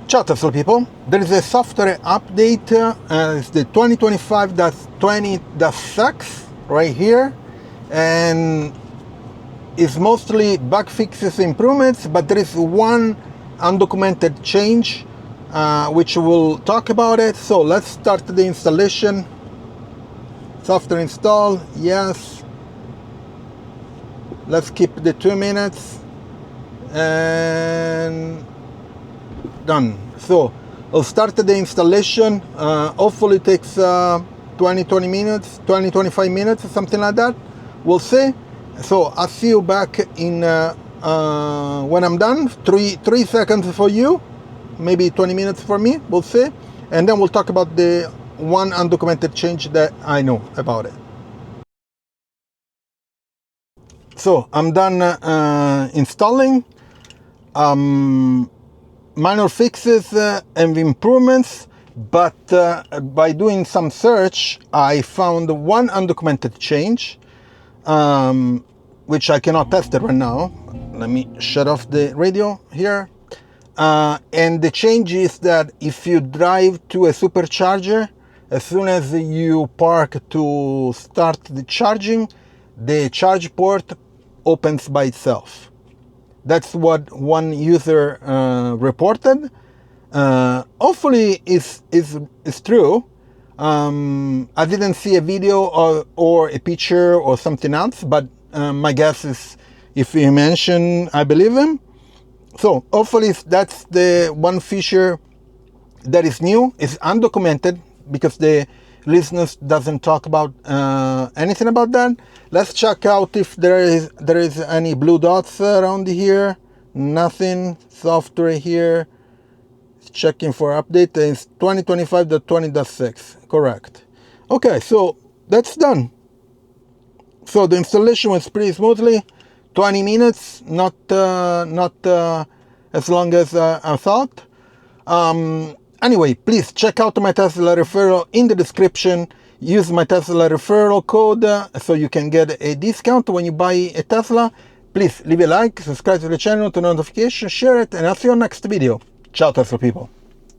Ciao Tesla people, there is a software update, it's the 2025-20.6 right here, and it's mostly bug fixes improvements, but there is one undocumented change which we'll talk about it. So let's start the installation. Software install, yes. Let's keep the 2 minutes and done. So I'll start the installation. Hopefully it takes 20 minutes, 25 minutes, something like that. We'll see. So I'll see you back in when I'm done. Three seconds for you, maybe 20 minutes for me. We'll see, and then we'll talk about the one undocumented change that I know about it. So I'm done installing. Minor fixes and improvements, but by doing some search, I found one undocumented change, which I cannot test it right now. Let me shut off the radio here. And the change is that if you drive to a supercharger, as soon as you park to start the charging, the charge port opens by itself. That's what one user reported. Hopefully it's true. I didn't see a video or a picture or something else, but my guess is if he mentioned, I believe him. So hopefully that's the one feature that is new. It's undocumented because the listeners doesn't talk about anything about that. Let's check out if there is any blue dots around here. Nothing. Software here. Checking for update. It's 2025.20.6. Correct. Okay, so that's done. So the installation was pretty smoothly. 20 minutes, not as long as I thought. Anyway, please check out my Tesla referral in the description. Use my Tesla referral code so you can get a discount when you buy a Tesla. Please leave a like, subscribe to the channel, turn on notifications, share it, and I'll see you on next video. Ciao Tesla people.